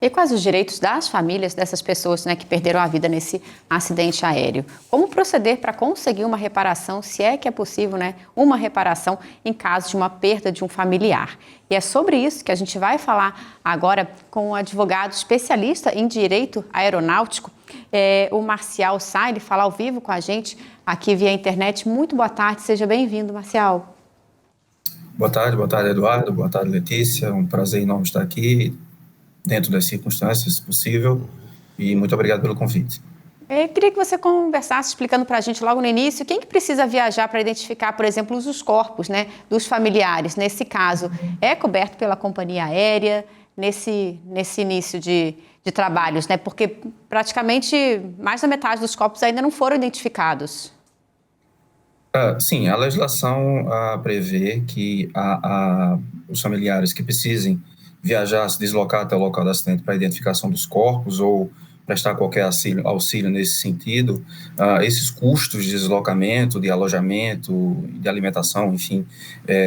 E quais os direitos das famílias dessas pessoas, né, que perderam a vida nesse acidente aéreo? Como proceder para conseguir uma reparação, se é que é possível, né, uma reparação em caso de uma perda de um familiar? E é sobre isso que a gente vai falar agora com um advogado especialista em direito aeronáutico, o Marcial Sá. Ele fala ao vivo com a gente aqui via internet. Muito boa tarde, seja bem-vindo, Marcial. Boa tarde, Eduardo. Boa tarde, Letícia. É um prazer enorme estar aqui, dentro das circunstâncias possível, e muito obrigado pelo convite. Eu queria que você conversasse explicando para a gente logo no início quem que precisa viajar para identificar, por exemplo, os corpos, né, dos familiares. Nesse caso, é coberto pela companhia aérea nesse início de trabalhos, né? Porque praticamente mais da metade dos corpos ainda não foram identificados. Sim, a legislação prevê que os familiares que precisem viajar, se deslocar até o local do acidente para a identificação dos corpos ou prestar qualquer auxílio nesse sentido, esses custos de deslocamento, de alojamento, de alimentação, enfim,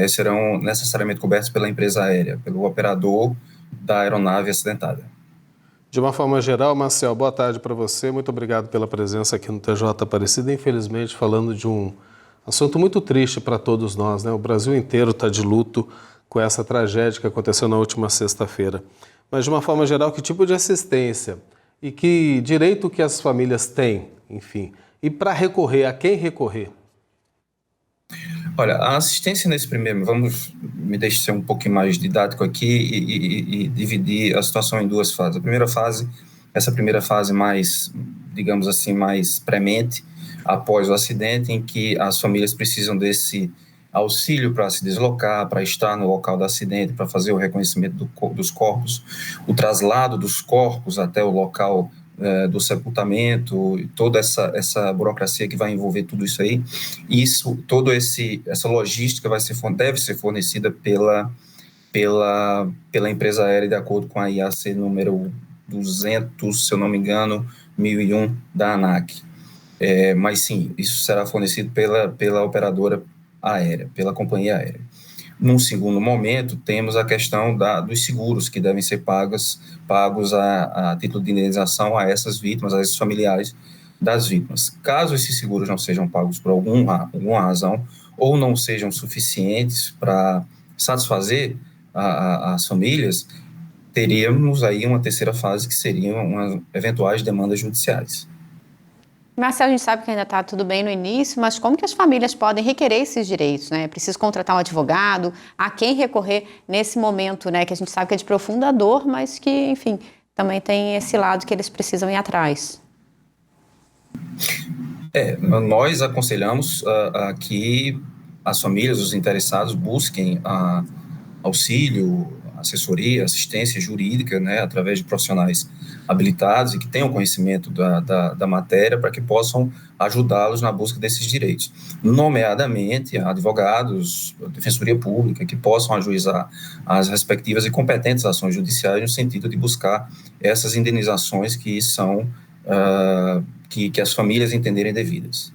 serão necessariamente cobertos pela empresa aérea, pelo operador da aeronave acidentada. De uma forma geral, Marcel, boa tarde para você. Muito obrigado pela presença aqui no TJ Aparecida. Infelizmente, falando de um assunto muito triste para todos nós, né? O Brasil inteiro está de luto com essa tragédia que aconteceu na última sexta-feira. Mas, de uma forma geral, que tipo de assistência e que direito que as famílias têm, enfim, e para recorrer, a quem recorrer? Olha, a assistência nesse primeiro, me deixe ser um pouquinho mais didático aqui e dividir a situação em duas fases. Essa primeira fase mais, digamos assim, mais premente, após o acidente, em que as famílias precisam desse auxílio para se deslocar, para estar no local do acidente, para fazer o reconhecimento dos corpos, o traslado dos corpos até o local do sepultamento, e toda essa burocracia que vai envolver tudo isso aí. Essa logística deve ser fornecida pela empresa aérea, de acordo com a IAC número 200, se eu não me engano, 1001 da ANAC. Mas sim, isso será fornecido pela operadora aérea, pela companhia aérea. Num segundo momento, temos a questão dos seguros que devem ser pagos a título de indenização a essas vítimas, a esses familiares das vítimas. Caso esses seguros não sejam pagos por alguma razão ou não sejam suficientes para satisfazer as famílias, teríamos aí uma terceira fase, que seriam eventuais demandas judiciais. Marcelo, a gente sabe que ainda está tudo bem no início, mas como que as famílias podem requerer esses direitos, né? É preciso contratar um advogado, a quem recorrer nesse momento, né? Que a gente sabe que é de profunda dor, mas que, enfim, também tem esse lado que eles precisam ir atrás. Nós aconselhamos que as famílias, os interessados, busquem auxílio, assessoria, assistência jurídica, né, através de profissionais habilitados e que tenham conhecimento da matéria, para que possam ajudá-los na busca desses direitos, nomeadamente advogados, defensoria pública, que possam ajuizar as respectivas e competentes ações judiciais no sentido de buscar essas indenizações que são que as famílias entenderem devidas.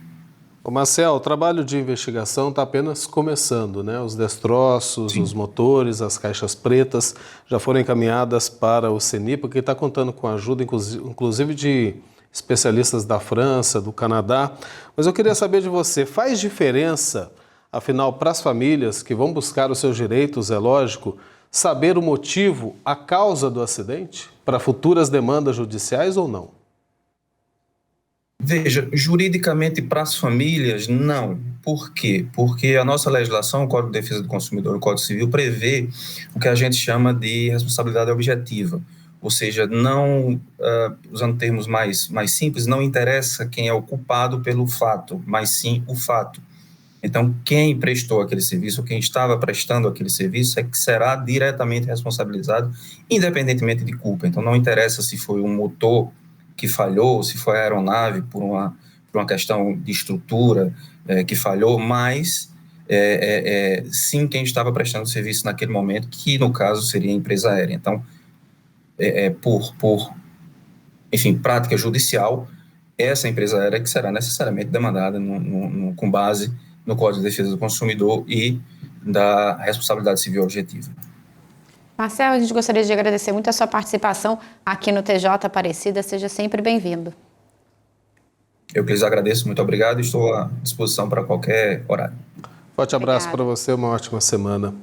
Ô Marcel, o trabalho de investigação está apenas começando, né? Os destroços, Sim. os motores, as caixas pretas já foram encaminhadas para o CENIPA, que está contando com a ajuda, inclusive, de especialistas da França, do Canadá. Mas eu queria saber de você, faz diferença, afinal, para as famílias que vão buscar os seus direitos, é lógico, saber o motivo, a causa do acidente, para futuras demandas judiciais ou não? Veja, juridicamente para as famílias, não. Por quê? Porque a nossa legislação, o Código de Defesa do Consumidor, o Código Civil, prevê o que a gente chama de responsabilidade objetiva. Ou seja, não, usando termos mais simples, não interessa quem é o culpado pelo fato, mas sim o fato. Então, quem prestou aquele serviço, ou quem estava prestando aquele serviço, é que será diretamente responsabilizado, independentemente de culpa. Então, não interessa se foi um motor que falhou, se foi a aeronave por uma questão de estrutura que falhou, mas sim quem estava prestando serviço naquele momento, que no caso seria a empresa aérea. Então, enfim, prática judicial, essa empresa aérea que será necessariamente demandada com base no Código de Defesa do Consumidor e da responsabilidade civil objetiva. Marcel, a gente gostaria de agradecer muito a sua participação aqui no TJ Aparecida. Seja sempre bem-vindo. Eu que lhes agradeço, muito obrigado e estou à disposição para qualquer horário. Forte abraço para você, uma ótima semana.